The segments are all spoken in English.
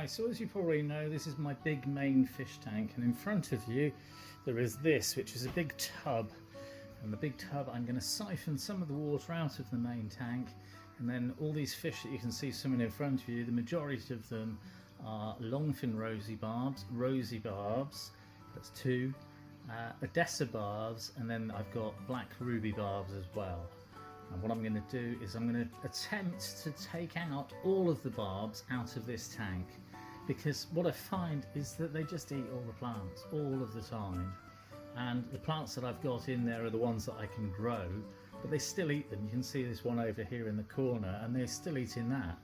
Hi, so as you probably know, this is my big main fish tank, and in front of you there is this, which is a big tub. And the big tub, I'm going to siphon some of the water out of the main tank, and then all these fish that you can see swimming in front of you, the majority of them are longfin rosy barbs, that's two, Odessa barbs, and then I've got black ruby barbs as well. And what I'm going to do is I'm going to attempt to take out all of the barbs out of this tank, because what I find is that they just eat all the plants all of the time, and the plants that I've got in there are the ones that I can grow, but they still eat them. You can see this one over here in the corner, and they're still eating that.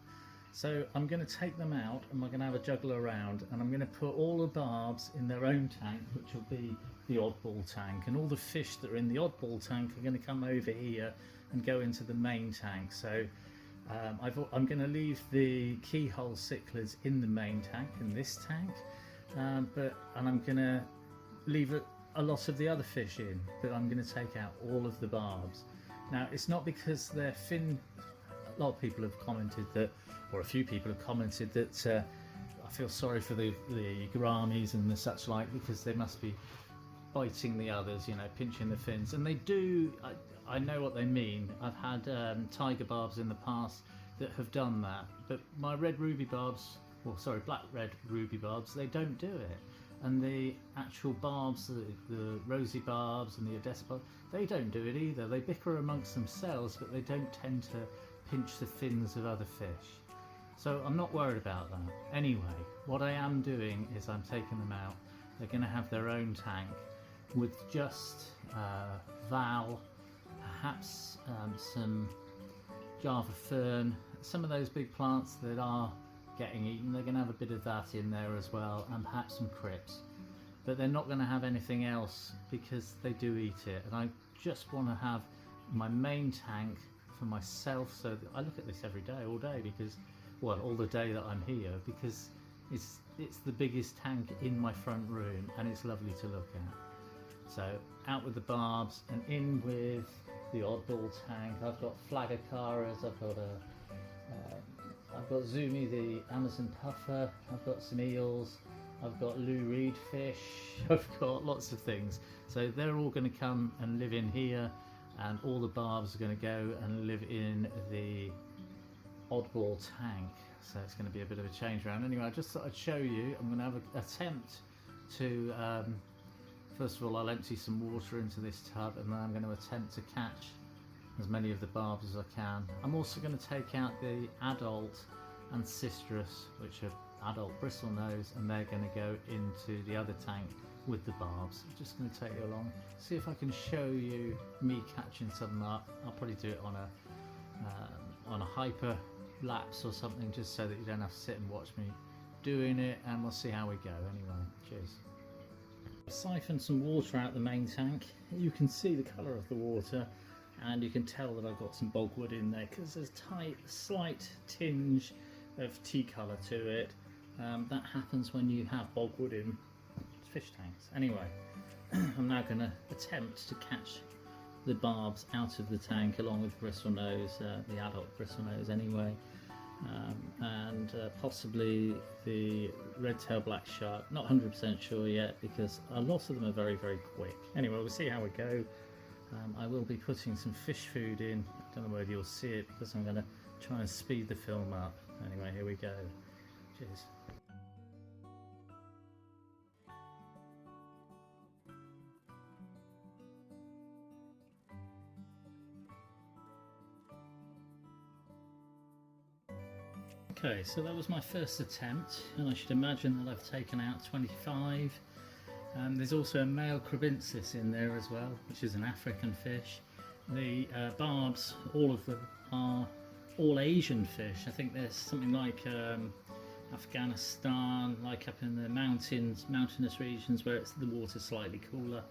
So I'm going to take them out, and we're going to have a juggle around, and I'm going to put all the barbs in their own tank, which will be the Oddball tank, and all the fish that are in the Oddball tank are going to come over here and go into the main tank. So I'm going to leave the keyhole cichlids in the main tank, in this tank, and I'm going to leave a lot of the other fish in, but I'm going to take out all of the barbs. Now, it's not because they're fin. A lot of people have commented that, or a few people have commented that I feel sorry for the gouramis and the such like, because they must be biting the others, you know, pinching the fins, and they do. I know what they mean. I've had tiger barbs in the past that have done that, but my red ruby barbs, well, sorry, black red ruby barbs, they don't do it. And the actual barbs, the rosy barbs and the Odessa barbs, they don't do it either. They bicker amongst themselves, but they don't tend to pinch the fins of other fish. So I'm not worried about that. Anyway, what I am doing is I'm taking them out. They're going to have their own tank with just val, perhaps some Java fern, some of those big plants that are getting eaten. They're going to have a bit of that in there as well, and perhaps some crips, but they're not going to have anything else because they do eat it. And I just want to have my main tank for myself, so that I look at this every day, all day, because, well, all the day that I'm here, because it's the biggest tank in my front room, and it's lovely to look at. So out with the barbs and in with the Oddball tank. I've got flagacaras, I've got Zumi, the Amazon puffer, I've got some eels, I've got Lou Reed fish, I've got lots of things. So they're all going to come and live in here, and all the barbs are going to go and live in the Oddball tank. So it's going to be a bit of a change around. Anyway, I just thought I'd show you. I'm going to have an attempt to, first of all, I'll empty some water into this tub, and then I'm going to attempt to catch as many of the barbs as I can. I'm also going to take out the adult and cistrus, which are adult bristlenose, and they're going to go into the other tank with the barbs. I'm just going to take you along, see if I can show you me catching something up. I'll probably do it on a hyper lapse or something, just so that you don't have to sit and watch me doing it, and we'll see how we go. Anyway, cheers. Siphon some water out the main tank. You can see the colour of the water, and you can tell that I've got some bogwood in there, because there's a slight tinge of tea colour to it. That happens when you have bogwood in fish tanks. Anyway, I'm now going to attempt to catch the barbs out of the tank, along with bristlenose, the adult bristlenose anyway, and possibly the red-tailed black shark. Not 100% sure yet, because a lot of them are very, very quick. Anyway, we'll see how we go. I will be putting some fish food in. I don't know whether you'll see it, because I'm going to try and speed the film up. Anyway, here we go. Cheers. Okay, so that was my first attempt, and I should imagine that I've taken out 25. There's also a male crabinsis in there as well, which is an African fish. The barbs, all of them, are all Asian fish. I think there's something like Afghanistan, like up in the mountainous regions where the water's slightly cooler.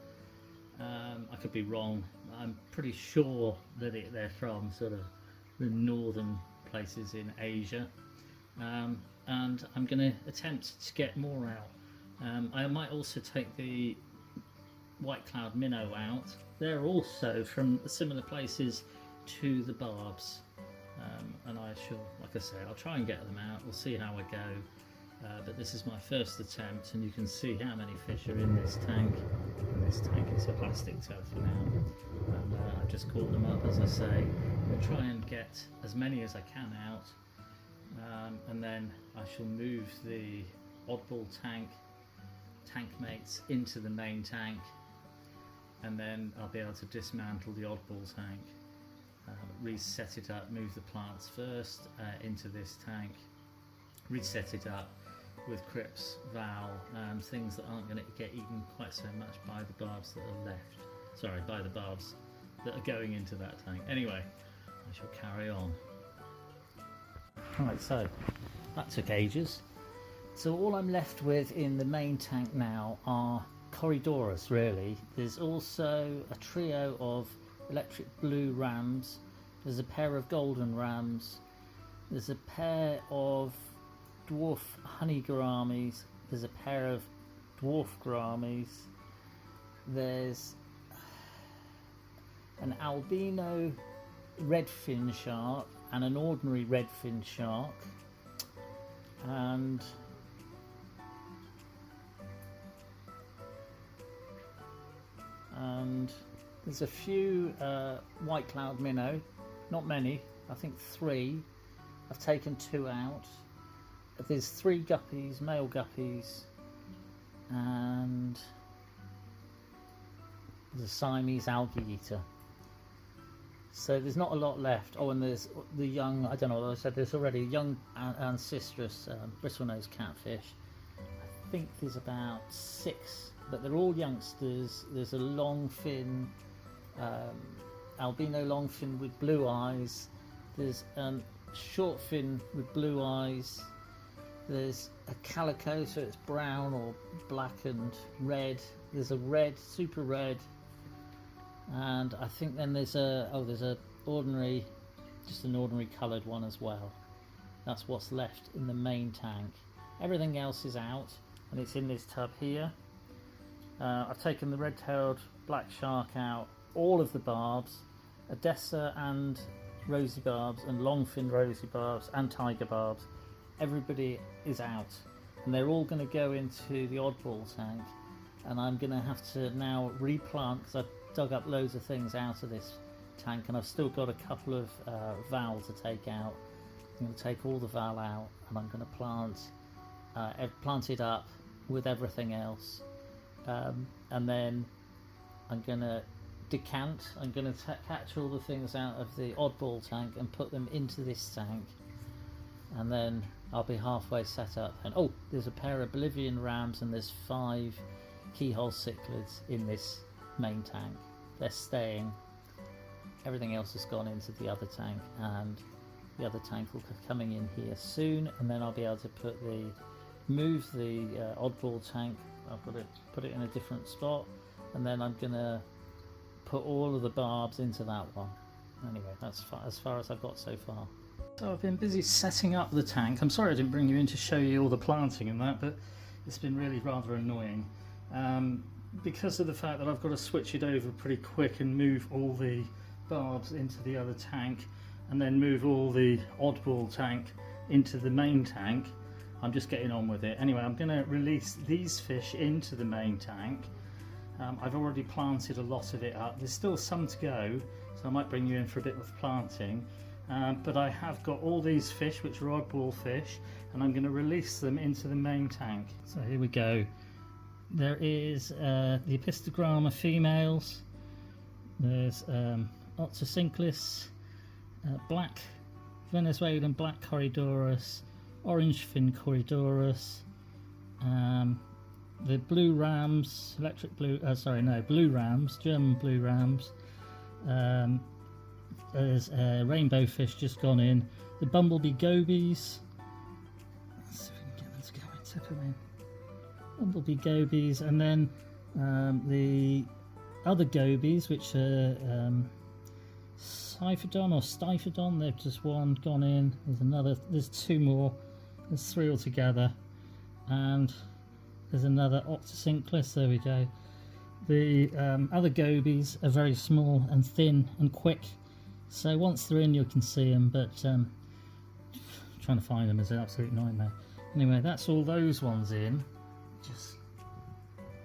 I could be wrong. I'm pretty sure that they're from sort of the northern places in Asia. And I'm going to attempt to get more out. I might also take the white cloud minnow out. They're also from similar places to the barbs, and I shall, like I say, I'll try and get them out. We'll see how I go. but this is my first attempt, and you can see how many fish are in this tank. And this tank is a plastic tub for now, and I've just caught them up, as I say. I'll try and get as many as I can out, and then I shall move the Oddball tank mates into the main tank, and then I'll be able to dismantle the Oddball tank, reset it up, move the plants first into this tank, reset it up with Crips, Val, things that aren't going to get eaten quite so much by the barbs that are left. Sorry, by the barbs that are going into that tank. Anyway, I shall carry on. Right, so that took ages. So all I'm left with in the main tank now are Corydoras, really. There's also a trio of electric blue rams, there's a pair of golden rams, there's a pair of dwarf honey gouramis, there's a pair of dwarf gouramis, there's an albino redfin shark and an ordinary redfin shark, and there's a few white cloud minnow, not many, I think 3. I've taken 2 out. There's 3 guppies, male guppies, and there's a Siamese algae eater. So there's not a lot left. Oh, and there's the young, I don't know what I said, there's already a young ancistrus bristlenose catfish. I think there's about 6, but they're all youngsters. There's a longfin, albino longfin with blue eyes. There's short fin with blue eyes. There's a calico, so it's brown or black and red. There's a red, super red, and I think then there's a ordinary, just an ordinary coloured one as well. That's what's left in the main tank. Everything else is out, and it's in this tub here. I've taken the red-tailed black shark out, all of the barbs, Odessa and rosy barbs, and longfin rosy barbs, and tiger barbs. Everybody is out, and they're all going to go into the Oddball tank, and I'm going to have to now replant, because I've dug up loads of things out of this tank, and I've still got a couple of val to take out. I'm going to take all the val out, and I'm going to plant it up with everything else, and then I'm going to decant. I'm going to catch all the things out of the Oddball tank and put them into this tank, and then I'll be halfway set up. And oh, there's a pair of Bolivian rams, and there's 5 keyhole cichlids in this main tank. They're staying. Everything else has gone into the other tank, and the other tank will be coming in here soon, and then I'll be able to move the Oddball tank. I've got to put it in a different spot, and then I'm gonna put all of the barbs into that one. Anyway, that's as far as I've got so far. So I've been busy setting up the tank. I'm sorry I didn't bring you in to show you all the planting and that, but it's been really rather annoying because of the fact that I've got to switch it over pretty quick and move all the barbs into the other tank, and then move all the Oddball tank into the main tank. I'm just getting on with it. Anyway, I'm going to release these fish into the main tank. I've already planted a lot of it up. There's still some to go, so I might bring you in for a bit of planting. But I have got all these fish, which are Oddball fish, and I'm going to release them into the main tank. So here we go. There is the Epistogramma females. There's Oxycinclis, black Venezuelan black Corydoras, orange fin Corydoras, the blue rams, blue rams, German blue rams. There's a rainbow fish just gone in. The bumblebee gobies. Let's see if we can get them to go in. Tip them in. Bumblebee gobies, and then the other gobies, which are Cyphodon or Styphodon. They've just one gone in. There's 2 more. There's 3 altogether, and there's another Oxycinclis. There we go. The other gobies are very small and thin and quick, so once they're in you can see them, but trying to find them is an absolute nightmare. Anyway, that's all those ones in.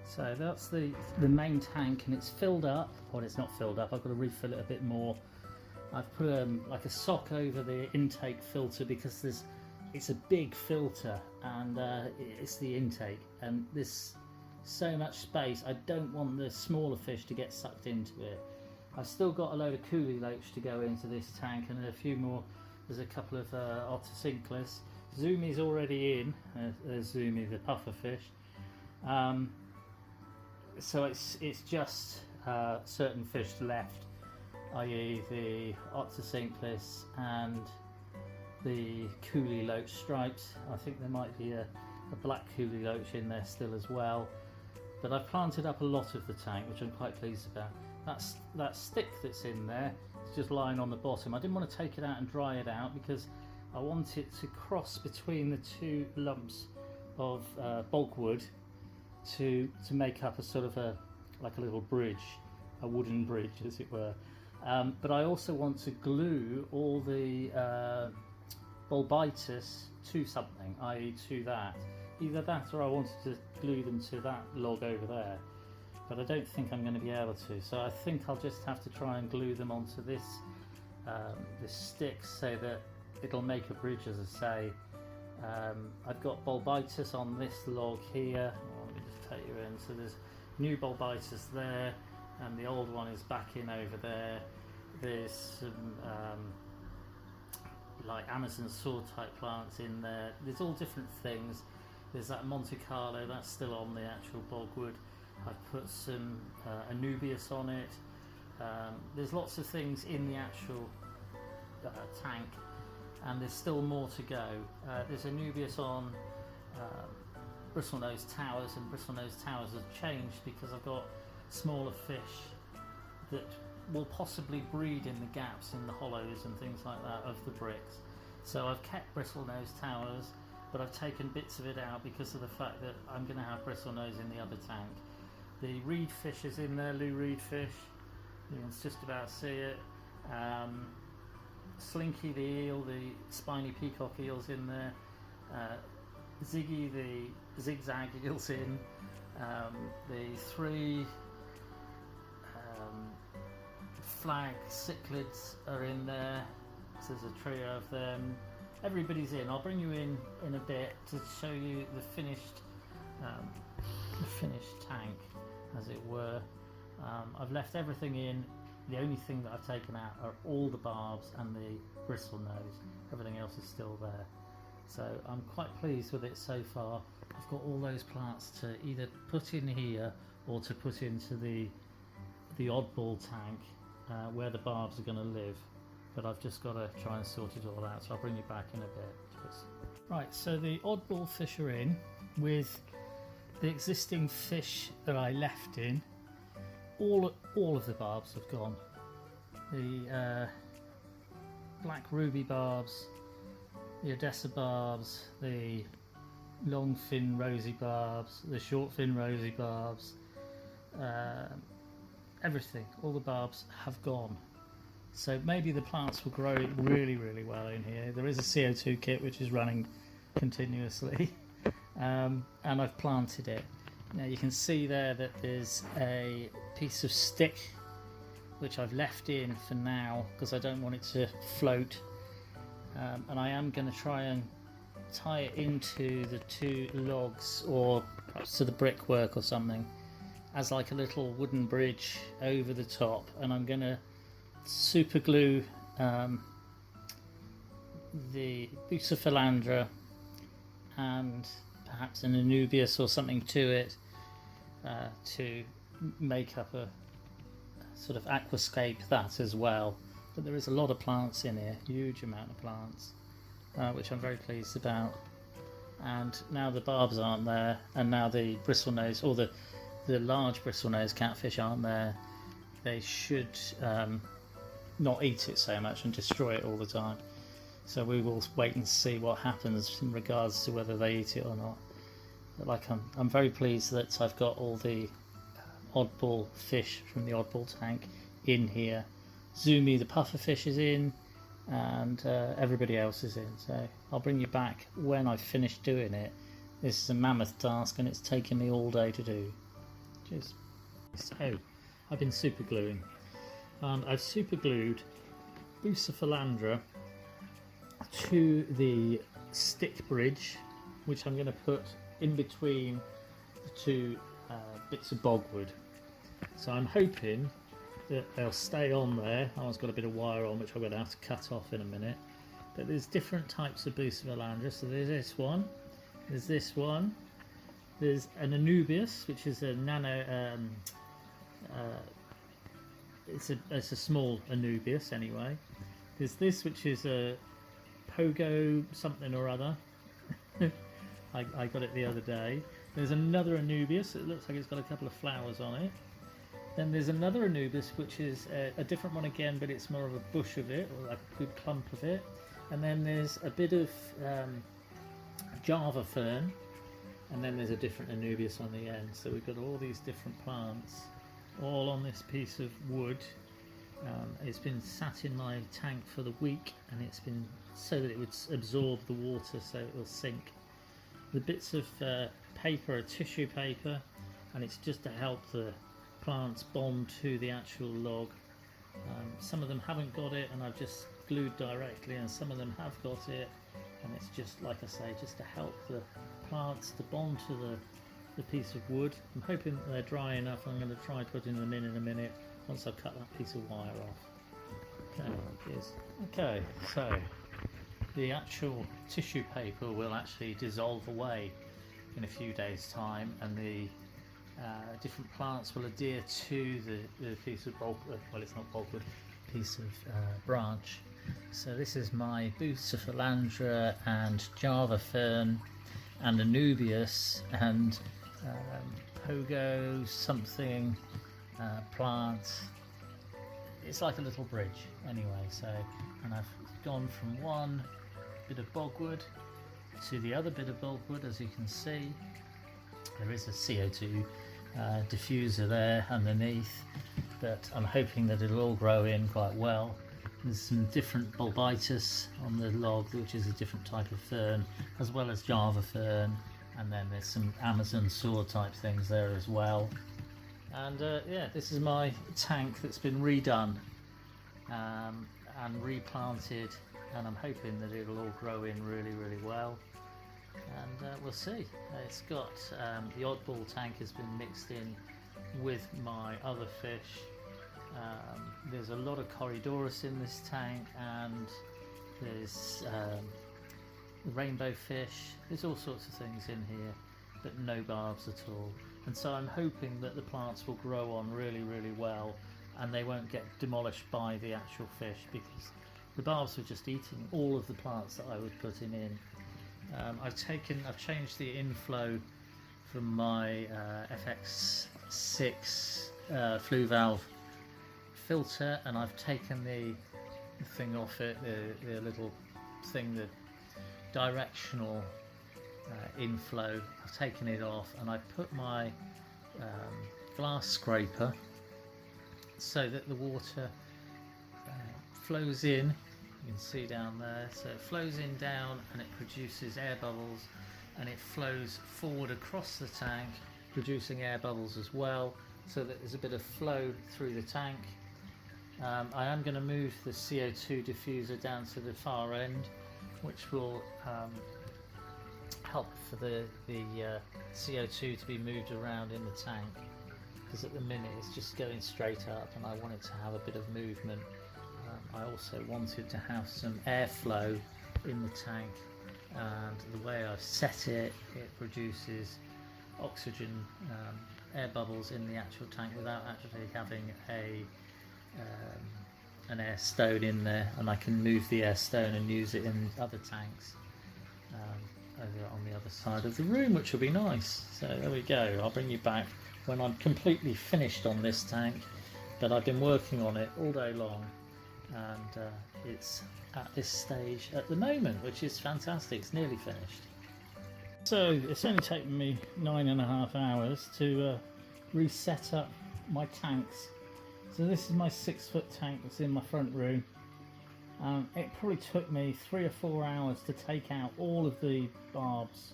So that's the main tank, and it's filled up. Well, it's not filled up, I've got to refill it a bit more. I've put like a sock over the intake filter because it's a big filter, and it's the intake, and there's so much space. I don't want the smaller fish to get sucked into it. I've still got a load of coolie loach to go into this tank, and a few more. There's a couple of otter-cinclus. Zoomy's already in. There's Zoomy, the puffer fish. So it's just certain fish left, i.e. the otter-cinclus and the coolie loach stripes. I think there might be a black coolie loach in there still as well. But I've planted up a lot of the tank, which I'm quite pleased about. That stick that's in there is just lying on the bottom. I didn't want to take it out and dry it out because I want it to cross between the two lumps of bulkwood to make up a sort of like a little bridge, a wooden bridge as it were. But I also want to glue all the bulbitis to something, i.e. to that. Either that or I wanted to glue them to that log over there. But I don't think I'm going to be able to. So I think I'll just have to try and glue them onto this stick so that it'll make a bridge, as I say. I've got bulbitis on this log here. Oh, let me just take you in. So there's new bulbitis there, and the old one is back in over there. There's some like Amazon sword type plants in there. There's all different things. There's that Monte Carlo, that's still on the actual bulkwood. I've put some Anubias on it. There's lots of things in the actual tank, and there's still more to go. There's Anubias on bristlenose towers, and bristlenose towers have changed because I've got smaller fish that will possibly breed in the gaps in the hollows and things like that of the bricks. So I've kept bristlenose towers, but I've taken bits of it out because of the fact that I'm going to have bristlenose in the other tank. The reed fish is in there, Lou reed fish. You can just about see it. Slinky the eel, the spiny peacock eel's in there. Ziggy the zigzag eel's in. The three flag cichlids are in there. So there's a trio of them. Everybody's in. I'll bring you in a bit to show you the finished tank, as it were. I've left everything in. The only thing that I've taken out are all the barbs and the bristlenose. Everything else is still there. So I'm quite pleased with it so far. I've got all those plants to either put in here or to put into the oddball tank where the barbs are going to live. But I've just got to try and sort it all out, so I'll bring you back in a bit. Right, so the oddball fish are in with the existing fish that I left in. All of the barbs have gone. The black ruby barbs, the Odessa barbs, the long fin rosy barbs, the short fin rosy barbs, everything, all the barbs have gone. So maybe the plants will grow really, really well in here. There is a CO2 kit which is running continuously, and I've planted it. Now you can see there that there's a piece of stick which I've left in for now because I don't want it to float, and I am going to try and tie it into the two logs or perhaps to the brickwork or something as like a little wooden bridge over the top, and I'm going to super glue the Bucephalandra and perhaps an Anubias or something to it to make up a sort of aquascape that as well. But there is a lot of plants in here, huge amount of plants, which I'm very pleased about. And now the barbs aren't there, and now the bristlenose or the large bristlenose catfish aren't there. They should not eat it so much and destroy it all the time. So we will wait and see what happens in regards to whether they eat it or not. But like I'm very pleased that I've got all the oddball fish from the oddball tank in here. Zoomy the puffer fish is in. and everybody else is in. So I'll bring you back when I've finished doing it. This is a mammoth task and it's taken me all day to do. Cheers. So I've been super gluing, and I've super glued Bucephalandra to the stick bridge, which I'm going to put in between the two bits of bogwood. So I'm hoping that they'll stay on there. I've got a bit of wire on which I'm going to have to cut off in a minute. But there's different types of Bucephalandra. So there's this one, there's this one, there's an Anubias, which is a nano. It's a small Anubias anyway. There's this, which is a Pogo something or other. I got it the other day. There's another Anubias. It looks like it's got a couple of flowers on it. Then there's another Anubias, which is a different one again, but it's more of a bush of it, or like a good clump of it. And then there's a bit of Java fern, and then there's a different Anubias on the end. So we've got all these different plants, all on this piece of wood. It's been sat in my tank for the week, and it's been so that it would absorb the water, so it will sink. The bits of paper are tissue paper, and it's just to help the plants bond to the actual log. Some of them haven't got it and I've just glued directly, and some of them have got it, and it's just, like I say, just to help the plants to bond to the piece of wood. I'm hoping that they're dry enough. I'm going to try putting them in a minute once I've cut that piece of wire off. Okay, cheers. Okay, so the actual tissue paper will actually dissolve away in a few days' time, and the different plants will adhere to the piece of bulkwood. Well, it's not bulkwood, piece of branch. So this is my Bucephalandra and Java fern and Anubias and Pogo something plant. It's like a little bridge anyway. So, and I've gone from one bit of bogwood to the other bit of bogwood. As you can see, there is a CO2 diffuser there underneath, but I'm hoping that it'll all grow in quite well. There's some different bulbitis on the log, which is a different type of fern, as well as Java fern, and then there's some Amazon saw type things there as well. And yeah, this is my tank that's been redone and replanted, and I'm hoping that it'll all grow in really well. And we'll see. It's got the Oddball tank has been mixed in with my other fish. There's a lot of Corydorus in this tank, and there's rainbow fish. There's all sorts of things in here, but no barbs at all. And so I'm hoping that the plants will grow on really well, and they won't get demolished by the actual fish, because the barbs were just eating all of the plants that I was putting in. I've changed the inflow from my FX6 flue valve filter, and I've taken the thing off it, the little thing, the directional inflow. I've taken it off, and I've put my glass scraper so that the water flows in. You can see down there, so it flows in down and it produces air bubbles, and it flows forward across the tank producing air bubbles as well, so that there's a bit of flow through the tank. I am going to move the CO2 diffuser down to the far end, which will help for the CO2 to be moved around in the tank, because at the minute it's just going straight up, and I want it to have a bit of movement. I also wanted to have some airflow in the tank, and the way I've set it, it produces oxygen air bubbles in the actual tank without actually having an air stone in there, and I can move the air stone and use it in other tanks over on the other side of the room, which will be nice. So there we go. I'll bring you back when I'm completely finished on this tank, but I've been working on it all day long, and it's at this stage at the moment, which is fantastic. It's nearly finished. So it's only taken me 9.5 hours to reset up my tanks. So this is my 6-foot tank that's in my front room, It probably took me 3 or 4 hours to take out all of the barbs,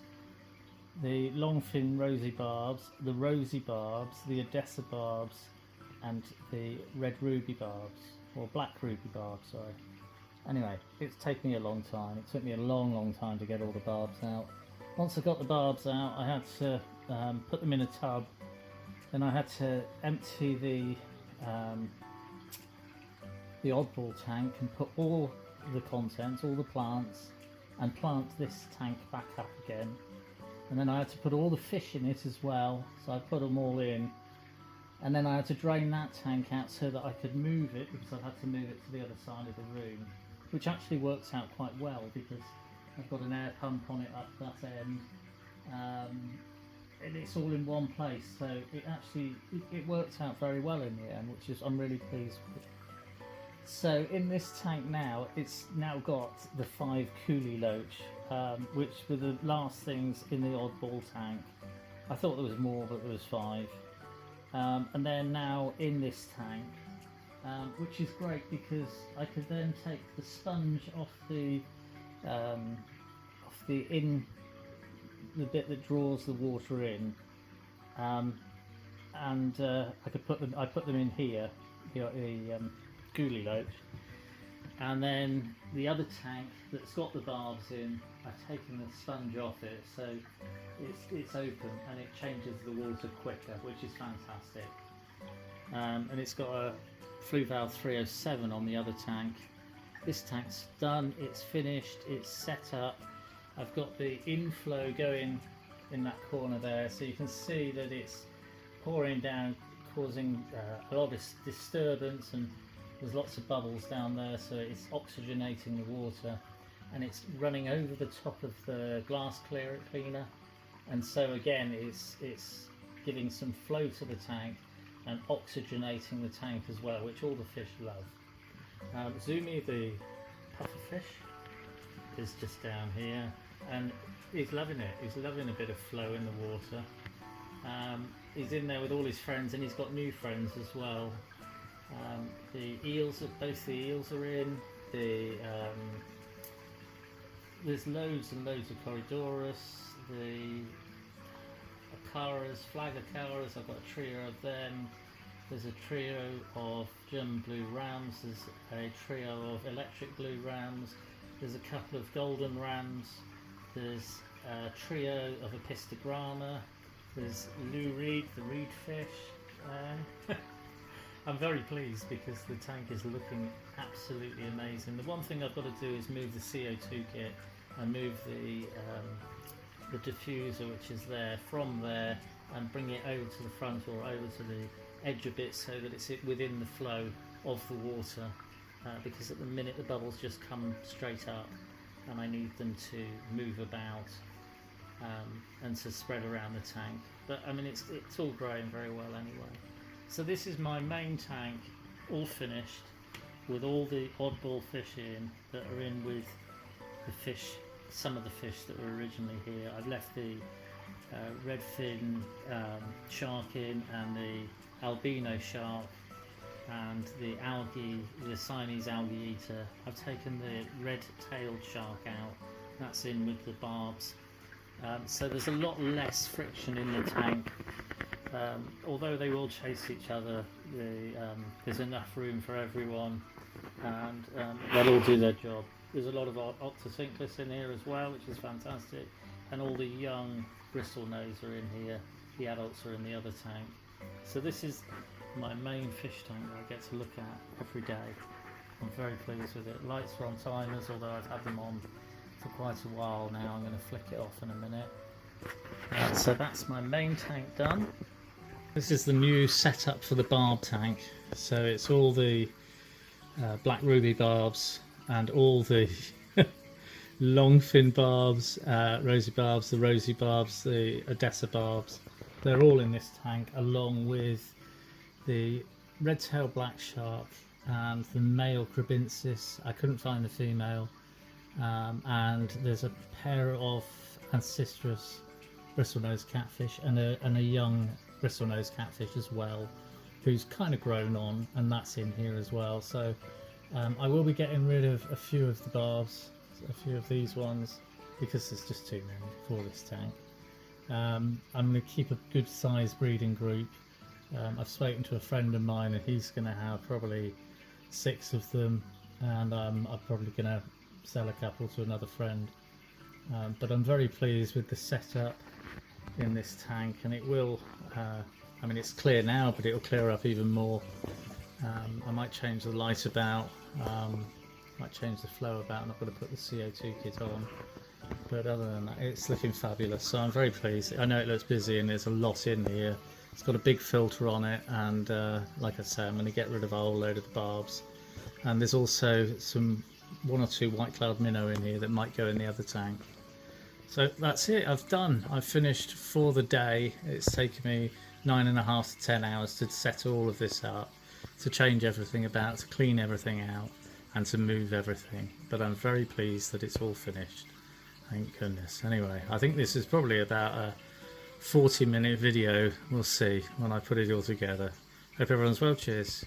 the longfin rosy barbs, the rosy barbs, the Odessa barbs, and the red ruby barbs, or black ruby barbs, sorry. Anyway, it's taken me a long time. It took me a long time to get all the barbs out. Once I got the barbs out, I had to put them in a tub. Then I had to empty the Oddball tank and put all the contents, all the plants, and plant this tank back up again. And then I had to put all the fish in it as well, so I put them all in. And then I had to drain that tank out so that I could move it, because I had to move it to the other side of the room, which actually works out quite well because I've got an air pump on it up that end, and it's all in one place, so it worked out very well in the end, which is I'm really pleased with. So in this tank now, it's now got the 5 coolie loach, which were the last things in the Oddball tank. I thought there was more, but there was 5. And then now in this tank, which is great because I could then take the sponge off the bit that draws the water in, and I could put them. I put them in here, the coolie loach, and then the other tank that's got the barbs in, I've taken the sponge off it, so it's open and it changes the water quicker, which is fantastic. And it's got a flue valve 307 on the other tank. This tank's done, it's finished, it's set up. I've got the inflow going in that corner there, so you can see that it's pouring down, causing a lot of disturbance, and there's lots of bubbles down there, so it's oxygenating the water, and it's running over the top of the glass cleaner, and so again it's giving some flow to the tank and oxygenating the tank as well, which all the fish love. Zumi, the pufferfish, is just down here, and he's loving it. He's loving a bit of flow in the water. He's in there with all his friends, and he's got new friends as well. The eels, both the eels are in. There's loads and loads of Corydorus. The Acaras, flag Acaras, I've got a trio of them. There's a trio of German blue rams. There's a trio of electric blue rams. There's a couple of golden rams. There's a trio of Epistogramma. There's Lou Reed, the reed fish. I'm very pleased because the tank is looking absolutely amazing. The one thing I've got to do is move the CO2 kit and move the diffuser, which is there, from there, and bring it over to the front or over to the edge a bit so that it's within the flow of the water, because at the minute the bubbles just come straight up and I need them to move about and to spread around the tank. But I mean it's all growing very well anyway. So this is my main tank, all finished, with all the Oddball fish in that are in with the fish, some of the fish that were originally here. I've left the redfin shark in, and the albino shark, and the algae, the Siamese algae eater. I've taken the red-tailed shark out, that's in with the barbs. So there's a lot less friction in the tank. Although they will chase each other, there's enough room for everyone, and they'll all do their job. There's a lot of Octocinclus in here as well, which is fantastic, and all the young bristlenose are in here. The adults are in the other tank. So this is my main fish tank that I get to look at every day. I'm very pleased with it. Lights are on timers, although I've had them on for quite a while now. I'm going to flick it off in a minute. So that's my main tank done. This is the new setup for the barb tank. So it's all the black ruby barbs and all the longfin barbs, rosy barbs, the rosy barbs, the Odessa barbs. They're all in this tank, along with the red-tailed black shark and the male Crabinsis. I couldn't find the female. And there's a pair of ancistrus bristlenose catfish and a young bristlenose catfish as well, who's kind of grown on, and that's in here as well. So I will be getting rid of a few of the barbs, a few of these ones, because there's just too many for this tank. I'm going to keep a good sized breeding group. I've spoken to a friend of mine and he's going to have probably 6 of them, and I'm probably going to sell a couple to another friend. But I'm very pleased with the setup in this tank, and it will, I mean it's clear now, but it'll clear up even more. I might change the light about, might change the flow about, and I've got to put the CO2 kit on. But other than that, it's looking fabulous, so I'm very pleased. I know it looks busy and there's a lot in here. It's got a big filter on it, and like I say, I'm going to get rid of a whole load of the barbs. And there's also one or two white cloud minnow in here that might go in the other tank. So that's it, I've finished for the day. It's taken me 9.5 to 10 hours to set all of this up, to change everything about, to clean everything out, and to move everything. But I'm very pleased that it's all finished. Thank goodness. Anyway, I think this is probably about a 40-minute video. We'll see when I put it all together. Hope everyone's well. Cheers.